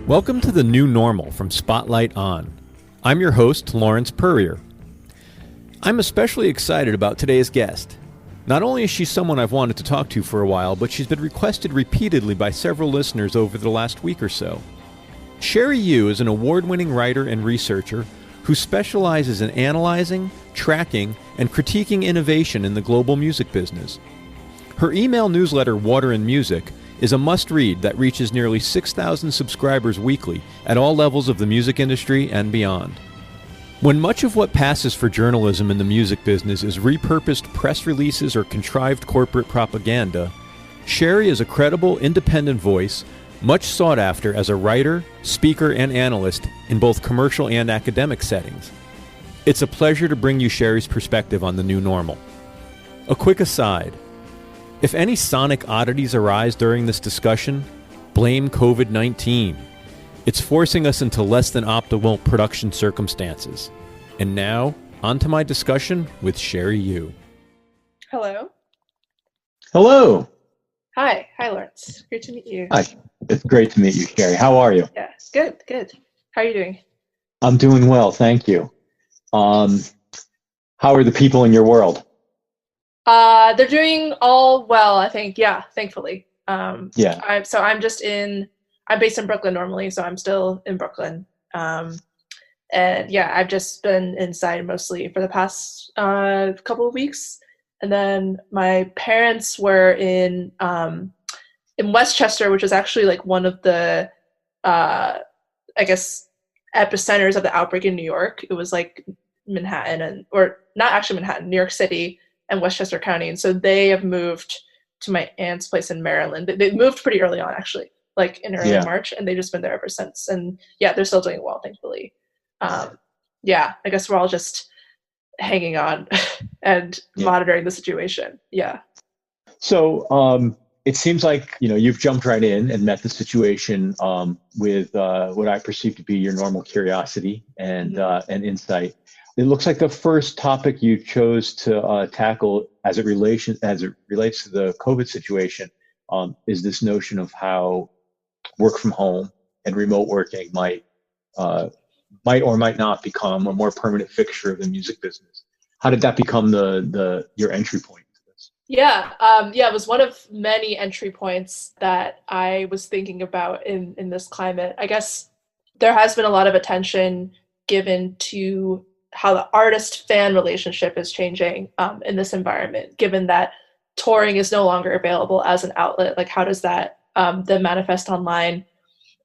Welcome to the new normal from Spotlight On. I'm your host, Lawrence Peryer. I'm especially excited about today's guest. Not only is she someone I've wanted to talk to for a while, but she's been requested repeatedly by several listeners over the last week or so. Cherie Hu is an award-winning writer and researcher who specializes in analyzing, tracking, and critiquing innovation in the global music business. Her email newsletter, Water and Music, is a must-read that reaches nearly 6,000 subscribers weekly at all levels of the music industry and beyond. When much of what passes for journalism in the music business is repurposed press releases or contrived corporate propaganda, Cherie is a credible, independent voice, much sought after as a writer, speaker, and analyst in both commercial and academic settings. It's a pleasure to bring you Cherie's perspective on the new normal. A quick aside. If any sonic oddities arise during this discussion, blame COVID-19. It's forcing us into less than optimal production circumstances. And now, on to my discussion with Cherie Hu. Hello. Hello. Hi, Lawrence. Great to meet you. Hi. It's great to meet you, Cherie. How are you? Yeah, good. How are you doing? I'm doing well, thank you. How are the people in your world? They're doing all well, I think. Yeah, thankfully. Yeah. I'm based in Brooklyn normally, so I'm still in Brooklyn. And yeah, I've just been inside mostly for the past couple of weeks. And then my parents were in Westchester, which is actually like one of the I guess epicenters of the outbreak in New York. It was like Manhattan or not actually Manhattan, New York City and Westchester County. And so they have moved to my aunt's place in Maryland. They moved pretty early on, actually, like in early March, and they've just been there ever since. And yeah, they're still doing well, thankfully. Yeah, I guess we're all just hanging on and monitoring the situation. Yeah. So it seems like, you've jumped right in and met the situation with what I perceive to be your normal curiosity and insight. It looks like the first topic you chose to tackle as it relates to the COVID situation is this notion of how work from home and remote working might or might not become a more permanent fixture of the music business. How did that become your entry point into this? Yeah, it was one of many entry points that I was thinking about in this climate. I guess there has been a lot of attention given to how the artist-fan relationship is changing in this environment, given that touring is no longer available as an outlet. Like, how does that then manifest online?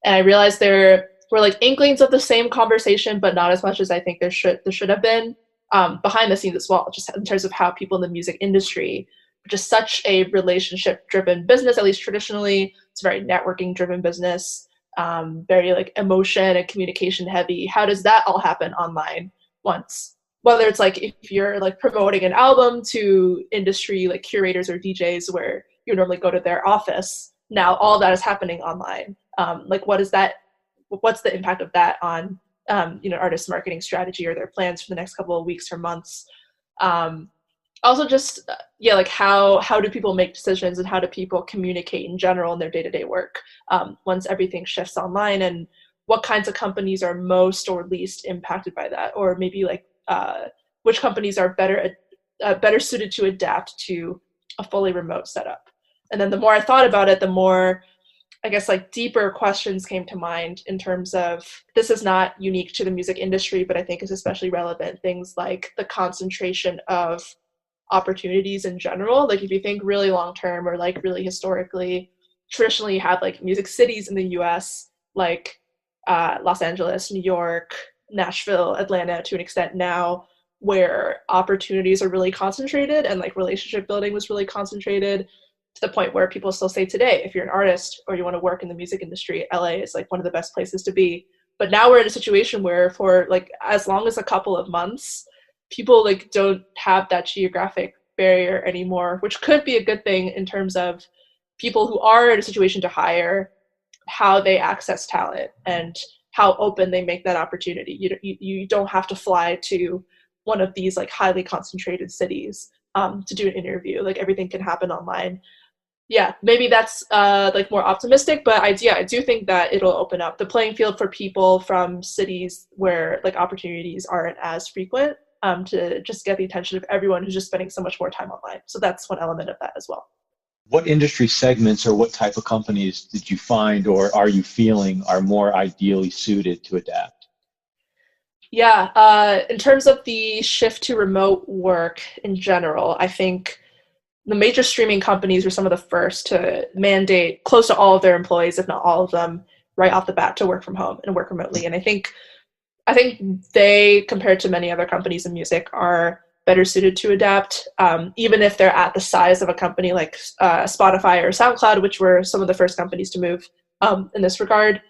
And I realized there were like inklings of the same conversation, but not as much as I think there should have been behind the scenes as well, just in terms of how people in the music industry, which is such a relationship-driven business, at least traditionally, it's a very networking-driven business, very like emotion and communication heavy. How does that all happen online? Once, whether it's like if you're like promoting an album to industry like curators or DJs where you normally go to their office, now all that is happening online. Like what's the impact of that on artists' marketing strategy or their plans for the next couple of weeks or months? Also just like how do people make decisions and how do people communicate in general in their day-to-day work once everything shifts online, and what kinds of companies are most or least impacted by that, or maybe like which companies are better suited to adapt to a fully remote setup. And then the more I thought about it, the more I guess like deeper questions came to mind in terms of, this is not unique to the music industry, but I think is especially relevant, things like the concentration of opportunities in general. Like if you think really long term or like really historically, traditionally you had like music cities in the US, like Los Angeles, New York, Nashville, Atlanta to an extent now, where opportunities are really concentrated and like relationship building was really concentrated to the point where people still say today, if you're an artist or you want to work in the music industry, LA is like one of the best places to be. But now we're in a situation where for like as long as a couple of months, people like don't have that geographic barrier anymore, which could be a good thing in terms of people who are in a situation to hire, how they access talent and how open they make that opportunity. You don't have to fly to one of these like highly concentrated cities to do an interview. Like everything can happen online. Yeah, maybe that's like more optimistic, but I do think that it'll open up the playing field for people from cities where like opportunities aren't as frequent, to just get the attention of everyone who's just spending so much more time online. So that's one element of that as well. What industry segments or what type of companies did you find or are you feeling are more ideally suited to adapt? Yeah, in terms of the shift to remote work in general, I think the major streaming companies were some of the first to mandate close to all of their employees, if not all of them, right off the bat to work from home and work remotely. And I think they, compared to many other companies in music, are better suited to adapt, even if they're at the size of a company like Spotify or SoundCloud, which were some of the first companies to move in this regard.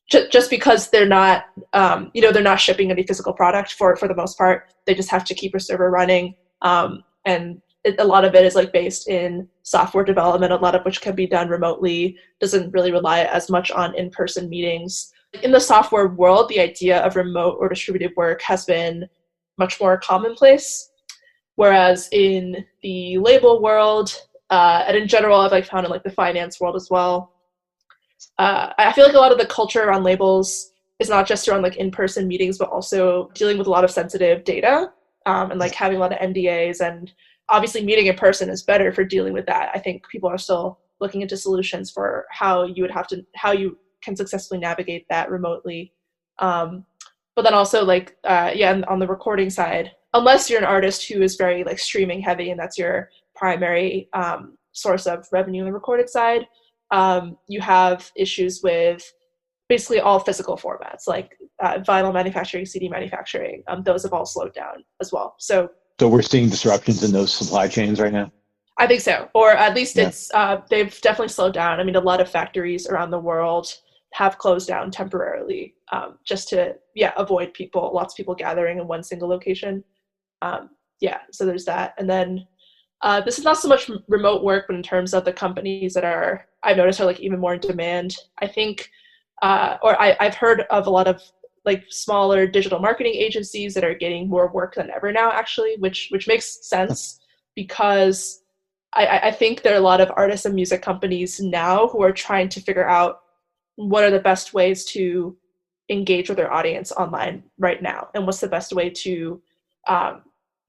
Just because they're not, they're not shipping any physical product for the most part. They just have to keep a server running, and a lot of it is like based in software development, a lot of which can be done remotely. Doesn't really rely as much on in-person meetings. In the software world, the idea of remote or distributed work has been much more commonplace, whereas in the label world, and in general, I've like found in like the finance world as well, I feel like a lot of the culture around labels is not just around like in-person meetings, but also dealing with a lot of sensitive data, and like having a lot of NDAs. And obviously meeting in person is better for dealing with that. I think people are still looking into solutions for how you can successfully navigate that remotely. But then also like, and on the recording side, unless you're an artist who is very like streaming heavy and that's your primary source of revenue on the recorded side, you have issues with basically all physical formats, like vinyl manufacturing, CD manufacturing. Those have all slowed down as well. So we're seeing disruptions in those supply chains right now? I think so, or at least it's they've definitely slowed down. I mean, a lot of factories around the world have closed down temporarily, just to avoid lots of people gathering in one single location. So there's that. And then this is not so much remote work, but in terms of the companies that I've noticed are like even more in demand. I think, I've heard of a lot of like smaller digital marketing agencies that are getting more work than ever now, actually, which makes sense because I think there are a lot of artists and music companies now who are trying to figure out what are the best ways to engage with their audience online right now, and what's the best way to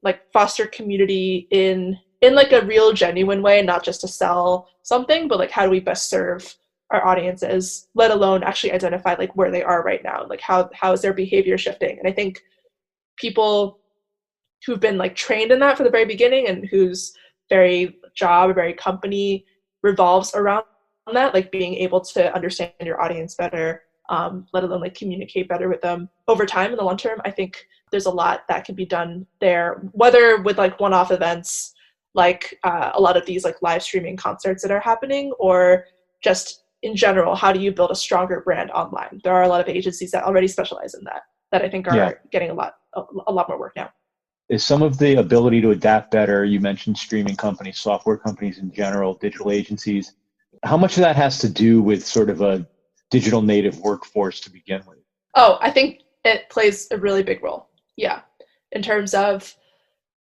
like foster community in like a real genuine way, not just to sell something, but like how do we best serve our audiences, let alone actually identify like where they are right now, like how is their behavior shifting. And I think people who've been like trained in that from the very beginning and whose very job or very company revolves around that, like being able to understand your audience better, let alone like communicate better with them over time in the long term. I think there's a lot that can be done there, whether with like one-off events, like a lot of these like live streaming concerts that are happening, or just in general, how do you build a stronger brand online? There are a lot of agencies that already specialize in that I think are getting a lot more work now. Is some of the ability to adapt better, you mentioned streaming companies, software companies in general, digital agencies, how much of that has to do with sort of a digital native workforce to begin with? Oh, I think it plays a really big role. Yeah. In terms of,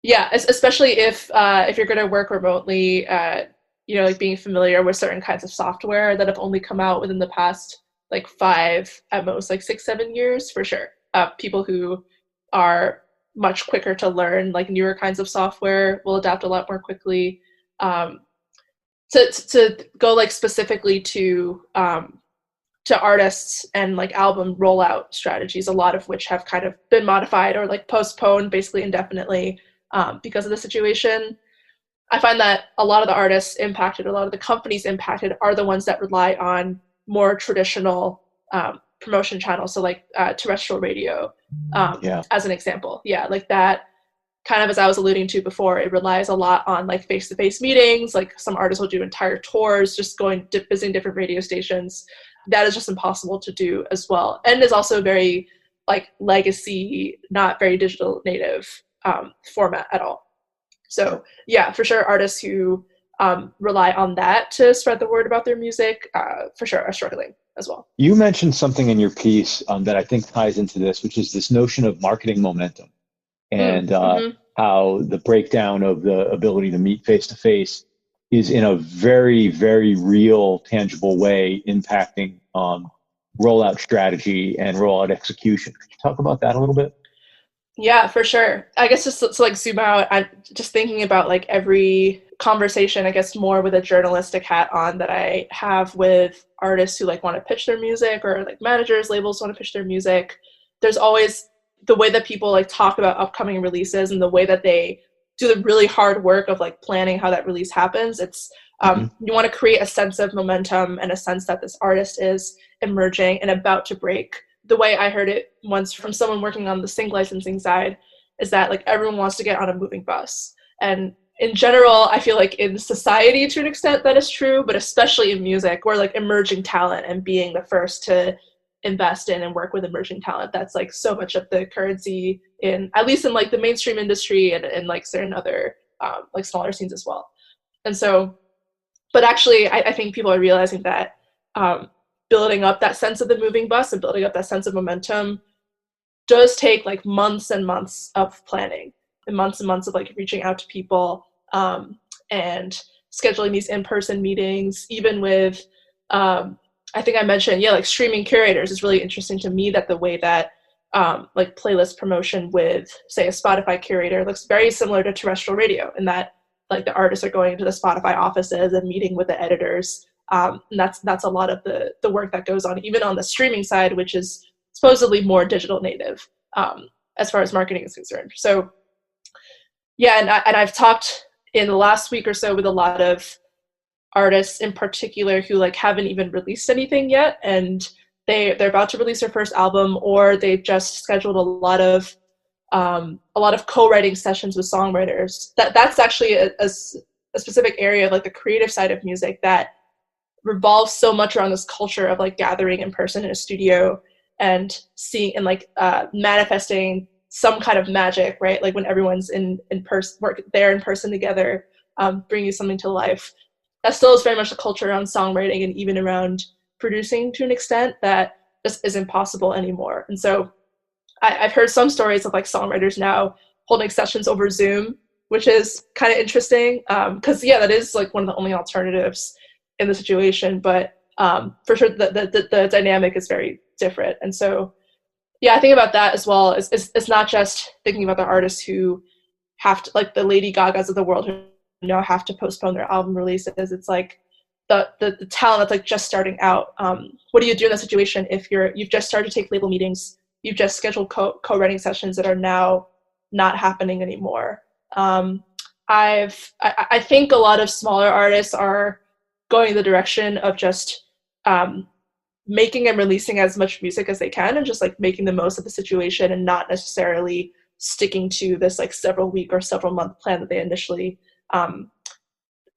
especially if you're going to work remotely, like being familiar with certain kinds of software that have only come out within the past like 5, at most like 6, 7 years, for sure. People who are much quicker to learn like newer kinds of software will adapt a lot more quickly. To go like specifically to artists and like album rollout strategies, a lot of which have kind of been modified or like postponed basically indefinitely because of the situation. I find that a lot of the artists impacted, a lot of the companies impacted are the ones that rely on more traditional promotion channels. So like terrestrial radio, as an example. Yeah, like that kind of, as I was alluding to before, it relies a lot on like face-to-face meetings. Like some artists will do entire tours, just visiting different radio stations. That is just impossible to do as well. And is also very like legacy, not very digital native format at all. So yeah, for sure, artists who rely on that to spread the word about their music, for sure, are struggling as well. You mentioned something in your piece that I think ties into this, which is this notion of marketing momentum and how the breakdown of the ability to meet face to face is in a very, very real, tangible way impacting rollout strategy and rollout execution. Could you talk about that a little bit? Yeah, for sure. I guess just to like zoom out, I'm just thinking about like every conversation, I guess more with a journalistic hat on, that I have with artists who like want to pitch their music, or like managers, labels want to pitch their music. There's always the way that people like talk about upcoming releases and the way that they do the really hard work of like planning how that release happens. It's you want to create a sense of momentum and a sense that this artist is emerging and about to break. The way I heard it once from someone working on the sync licensing side is that like everyone wants to get on a moving bus. And in general, I feel like in society to an extent that is true, but especially in music, we're like emerging talent and being the first to invest in and work with emerging talent. That's like so much of the currency in, at least in like the mainstream industry and like certain other like smaller scenes as well. And so, but actually I think people are realizing that building up that sense of the moving bus and building up that sense of momentum does take like months and months of planning and months of like reaching out to people and scheduling these in-person meetings, even with I think I mentioned, like streaming curators is really interesting to me, that the way that like playlist promotion with, say, a Spotify curator looks very similar to terrestrial radio, in that like the artists are going to the Spotify offices and meeting with the editors. And that's a lot of the work that goes on, even on the streaming side, which is supposedly more digital native as far as marketing is concerned. So yeah, and I've talked in the last week or so with a lot of artists in particular who like haven't even released anything yet, and they're about to release their first album, or they just scheduled a lot of co-writing sessions with songwriters. That's actually a specific area of like the creative side of music that revolves so much around this culture of like gathering in person in a studio and seeing and like manifesting some kind of magic, right? Like when everyone's in person, work there in person together, bringing something to life. That still is very much a culture around songwriting and even around producing to an extent that just isn't possible anymore. And so I've heard some stories of like songwriters now holding sessions over Zoom, which is kind of interesting because that is like one of the only alternatives in the situation. But for sure, the dynamic is very different. And so, I think about that as well. It's not just thinking about the artists who have to, like the Lady Gagas of the world, who now have to postpone their album releases. It's like the talent that's like just starting out. What do you do in that situation if you've just started to take label meetings, you've just scheduled co-writing sessions that are now not happening anymore? I think a lot of smaller artists are going the direction of just making and releasing as much music as they can and just like making the most of the situation and not necessarily sticking to this like several week or several month plan that they initially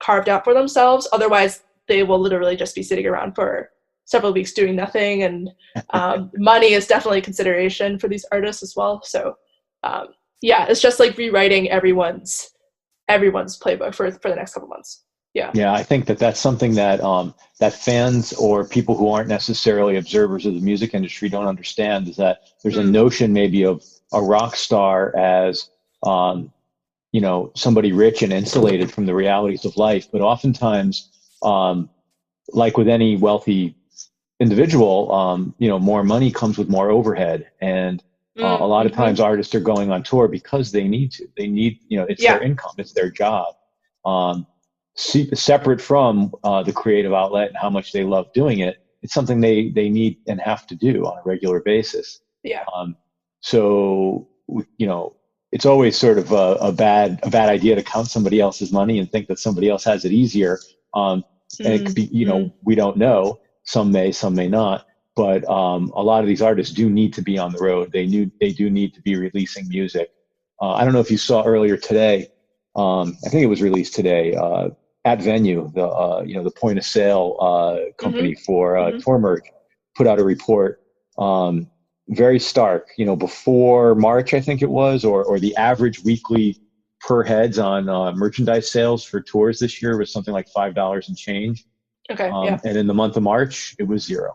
carved out for themselves. Otherwise, they will literally just be sitting around for several weeks doing nothing. And money is definitely a consideration for these artists as well. So it's just like rewriting everyone's playbook for the next couple months. Yeah, I think that's something that that fans or people who aren't necessarily observers of the music industry don't understand, is that there's a notion maybe of a rock star as somebody rich and insulated from the realities of life. But oftentimes, like with any wealthy individual, more money comes with more overhead. And a lot of times artists are going on tour because they need to. They need, it's their income, it's their job. Separate from the creative outlet and how much they love doing it, it's something they need and have to do on a regular basis. So it's always sort of a bad idea to count somebody else's money and think that somebody else has it easier. And it could be, we don't know. Some may, some may not. But a lot of these artists do need to be on the road. They do need to be releasing music. I don't know if you saw earlier today. I think it was released today. At Venue, the point of sale company for tour merch, put out a report. Very stark. Before March, I think it was, or the average weekly per heads on merchandise sales for tours this year was something like $5 and change. Okay. And in the month of March, it was $0.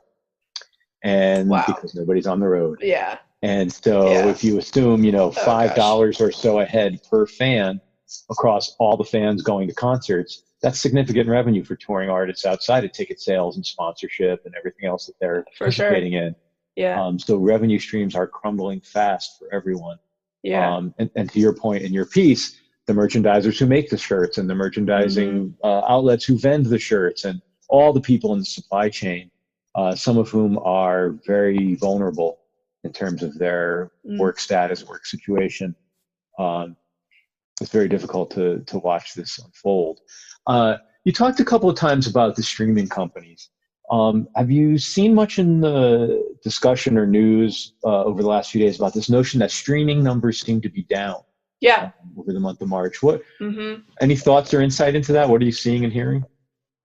And because nobody's on the road. Yeah. And so if you assume, $5 or so a head per fan, across all the fans going to concerts, that's significant revenue for touring artists outside of ticket sales and sponsorship and everything else that they're For sure. participating in. Yeah. So revenue streams are crumbling fast for everyone. Yeah. And to your point in your piece, the merchandisers who make the shirts and the merchandising outlets who vend the shirts and all the people in the supply chain, some of whom are very vulnerable in terms of their work status, work situation. It's very difficult to watch this unfold. You talked a couple of times about the streaming companies. Have you seen much in the discussion or news over the last few days about this notion that streaming numbers seem to be down? Yeah. Over the month of March. What? Any thoughts or insight into that? What are you seeing and hearing?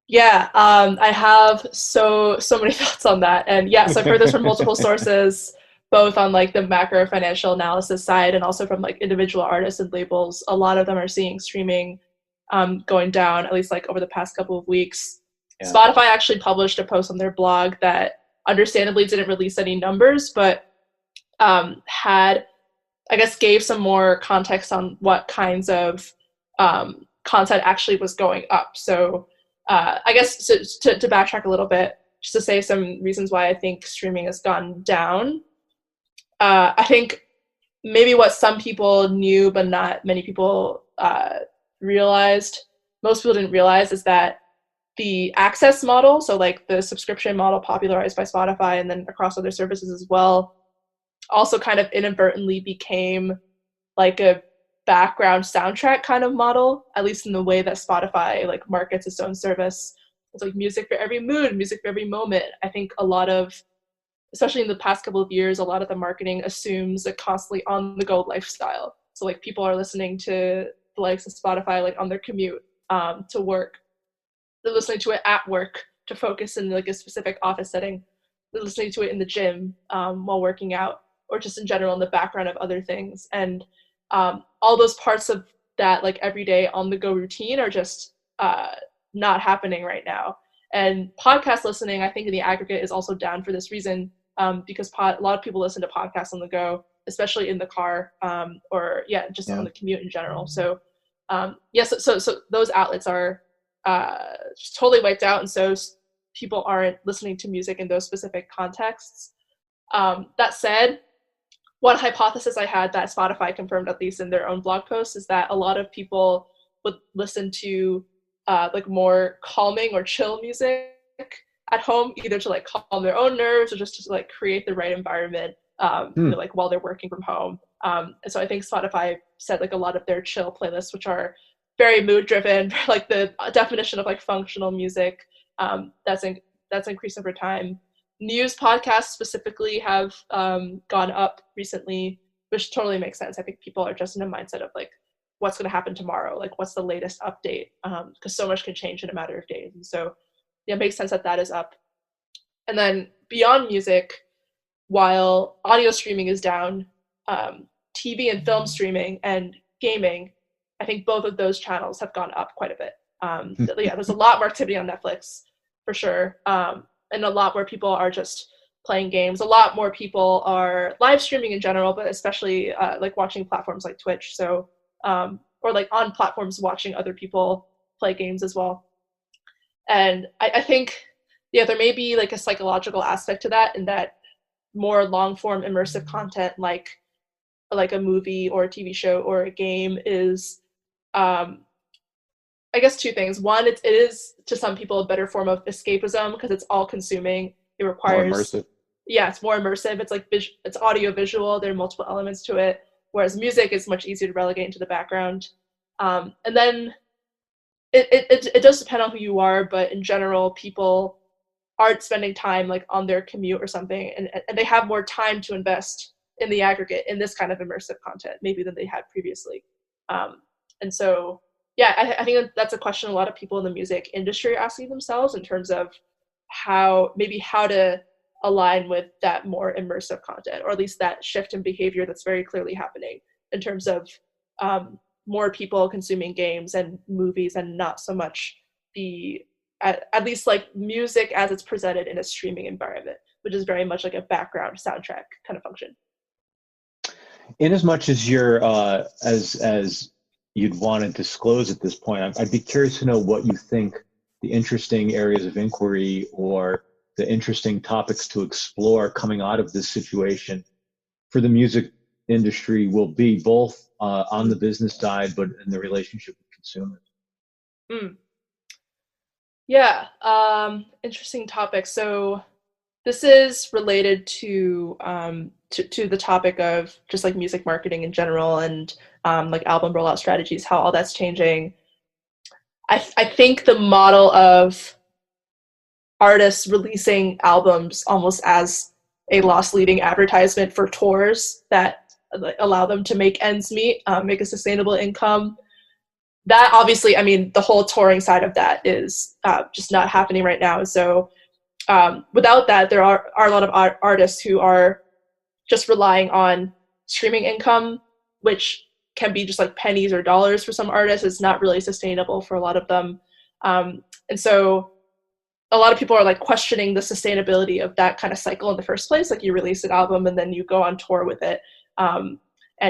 Yeah, I have so many thoughts on that. And yes, I've heard this from multiple sources, both on like the macro financial analysis side and also from like individual artists and labels. A lot of them are seeing streaming going down, at least like over the past couple of weeks. Yeah. Spotify actually published a post on their blog that understandably didn't release any numbers, but gave some more context on what kinds of content actually was going up. So I guess to backtrack a little bit, just to say some reasons why I think streaming has gone down. I think maybe what some people knew, but not many people realized, most people didn't realize, is that the access model, so like the subscription model popularized by Spotify and then across other services as well, also kind of inadvertently became like a background soundtrack kind of model, at least in the way that Spotify like markets its own service. It's like music for every mood, music for every moment. I think a lot of, especially in the past couple of years, a lot of the marketing assumes a constantly on the go lifestyle. So like people are listening to the likes of Spotify like on their commute to work. They're listening to it at work to focus in like a specific office setting. They're listening to it in the gym while working out, or just in general in the background of other things. And all those parts of that like everyday on the go routine are just not happening right now. And podcast listening, I think in the aggregate, is also down for this reason, because a lot of people listen to podcasts on the go, especially in the car, on the commute in general. So so those outlets are just totally wiped out, and so people aren't listening to music in those specific contexts. That said, one hypothesis I had that Spotify confirmed, at least in their own blog posts, is that a lot of people would listen to like more calming or chill music at home, either to like calm their own nerves or just to like create the right environment, like while they're working from home. And so I think Spotify said like a lot of their chill playlists, which are very mood driven, like the definition of like functional music, that's increased over time. News podcasts specifically have gone up recently, which totally makes sense. I think people are just in a mindset of like, what's going to happen tomorrow? Like, what's the latest update? Because so much can change in a matter of days. And so it makes sense that that is up. And then beyond music, while audio streaming is down, TV and film streaming and gaming, I think both of those channels have gone up quite a bit. There's a lot more activity on Netflix for sure. And a lot more people are just playing games. A lot more people are live streaming in general, but especially like watching platforms like Twitch. So, or like on platforms watching other people play games as well. And I think, there may be like a psychological aspect to that, in that more long form immersive content like a movie or a TV show or a game is, I guess two things. One, it is to some people a better form of escapism because it's all consuming. It requires more immersive. Yeah, it's more immersive. It's like it's audio visual. There are multiple elements to it, whereas music is much easier to relegate into the background. And then it does depend on who you are, but in general, people aren't spending time like on their commute or something, and they have more time to invest in the aggregate in this kind of immersive content maybe than they had previously. And so I think that's a question a lot of people in the music industry are asking themselves in terms of how to align with that more immersive content, or at least that shift in behavior that's very clearly happening in terms of more people consuming games and movies, and not so much at least like music as it's presented in a streaming environment, which is very much like a background soundtrack kind of function. In as much as you're as you'd want to disclose at this point. I'd be curious to know what you think the interesting areas of inquiry or the interesting topics to explore coming out of this situation for the music industry will be, both on the business side, but in the relationship with consumers. Yeah, interesting topic. So this is related to the topic of just like music marketing in general, and like album rollout strategies, how all that's changing. I think the model of artists releasing albums almost as a loss-leading advertisement for tours that allow them to make ends meet, make a sustainable income. That obviously, I mean, the whole touring side of that is just not happening right now. So without that, there are a lot of artists who are just relying on streaming income, which can be just like pennies or dollars for some artists. It's not really sustainable for a lot of them. And so a lot of people are like questioning the sustainability of that kind of cycle in the first place. Like, you release an album and then you go on tour with it. And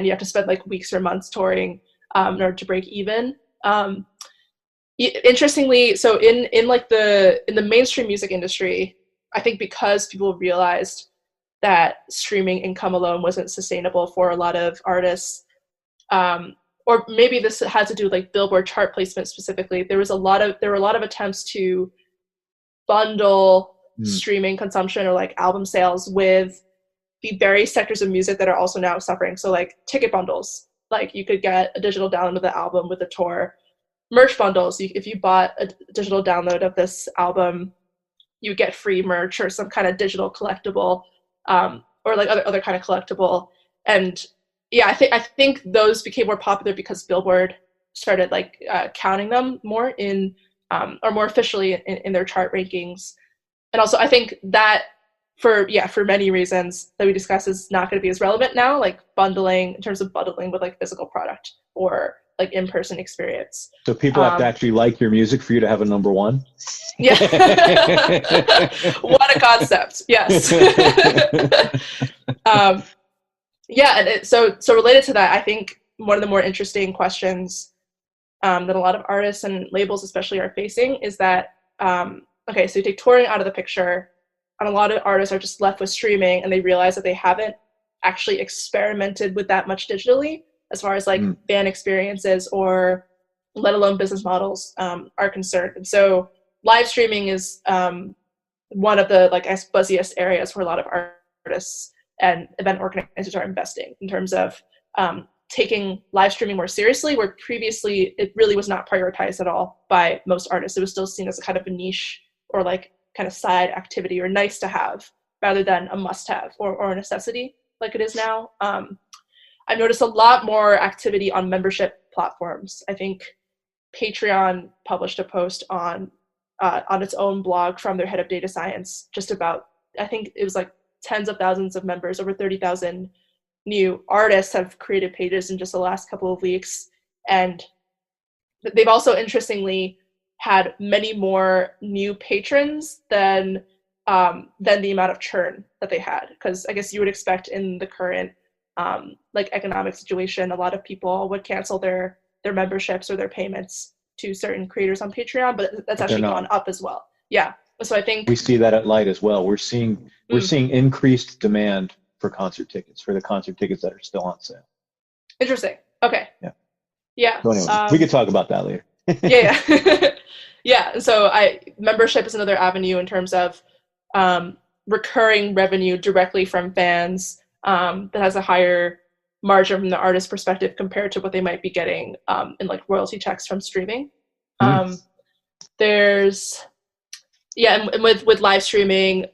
you have to spend like weeks or months touring in order to break even. Interestingly, so in the mainstream music industry, I think because people realized that streaming income alone wasn't sustainable for a lot of artists, or maybe this had to do with like Billboard chart placement specifically, there were a lot of attempts to bundle streaming consumption or like album sales with the various sectors of music that are also now suffering. So like ticket bundles, like you could get a digital download of the album with a tour. Merch bundles, if you bought a digital download of this album, you get free merch or some kind of digital collectible, or like other kind of collectible. And yeah, I think those became more popular because Billboard started like counting them more in or more officially in their chart rankings. And also I think that for many reasons that we discussed is not going to be as relevant now, like bundling, in terms of bundling with like physical product or like in-person experience. So people have to actually like your music for you to have a number one? Yeah. What a concept. Yes. Yeah, and so related to that, I think one of the more interesting questions that a lot of artists and labels especially are facing is that, okay, so you take touring out of the picture, and a lot of artists are just left with streaming, and they realize that they haven't actually experimented with that much digitally as far as like fan experiences or let alone business models are concerned. And so live streaming is one of the like buzziest areas where a lot of artists and event organizers are investing in terms of taking live streaming more seriously, where previously it really was not prioritized at all by most artists. It was still seen as a kind of a niche or like kind of side activity or nice to have rather than a must have or a necessity like it is now. I've noticed a lot more activity on membership platforms. I think Patreon published a post on its own blog from their head of data science just about, I think it was like tens of thousands of members, over 30,000 new artists have created pages in just the last couple of weeks. And they've also interestingly had many more new patrons than the amount of churn that they had. Because I guess you would expect in the current like economic situation, a lot of people would cancel their memberships or their payments to certain creators on Patreon, but that's actually gone up as well. Yeah. So I think we see that at Light as well. We're seeing increased demand for concert tickets, for the concert tickets that are still on sale. Interesting. Okay. Yeah. So anyway, we could talk about that later. Yeah. Yeah. And so membership is another avenue in terms of recurring revenue directly from fans that has a higher margin from the artist's perspective compared to what they might be getting in like royalty checks from streaming. There's and with live streaming,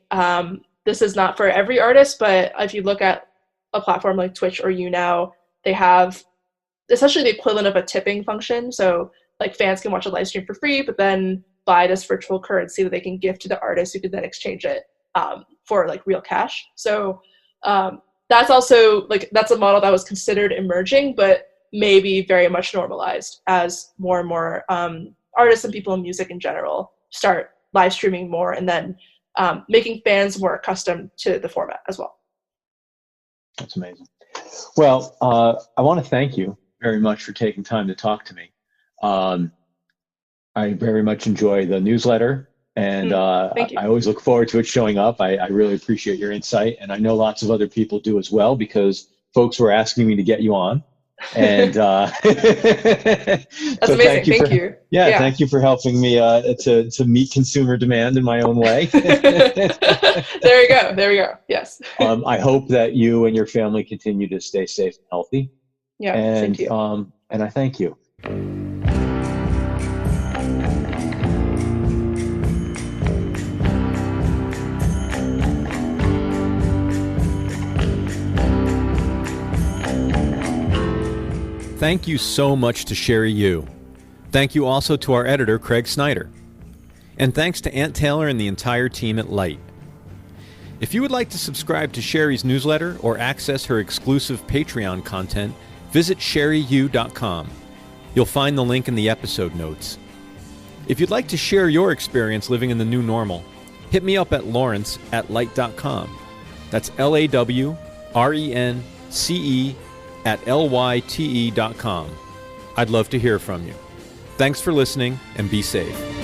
this is not for every artist, but if you look at a platform like Twitch or YouNow, they have essentially the equivalent of a tipping function. So like fans can watch a live stream for free, but then buy this virtual currency that they can gift to the artist, who could then exchange it for like real cash. So that's also like, that's a model that was considered emerging, but maybe very much normalized as more and more artists and people in music in general start live streaming more, and then making fans more accustomed to the format as well. That's amazing. Well, I want to thank you very much for taking time to talk to me. I very much enjoy the newsletter, and Thank you. I always look forward to it showing up. I really appreciate your insight, and I know lots of other people do as well, because folks were asking me to get you on. And That's so amazing. Thank you. Yeah, thank you for helping me to meet consumer demand in my own way. There you go. There you go. Yes. I hope that you and your family continue to stay safe and healthy. Yeah. And Same to you. and I thank you. Thank you so much to Cherie Hu. Thank you also to our editor, Craig Snyder. And thanks to Aunt Taylor and the entire team at Light. If you would like to subscribe to Cherie's newsletter or access her exclusive Patreon content, visit cheriehu.com. You'll find the link in the episode notes. If you'd like to share your experience living in the new normal, hit me up at lawrence@lyte.com. That's LAWRENCE@lyte.com. I'd love to hear from you. Thanks for listening, and be safe.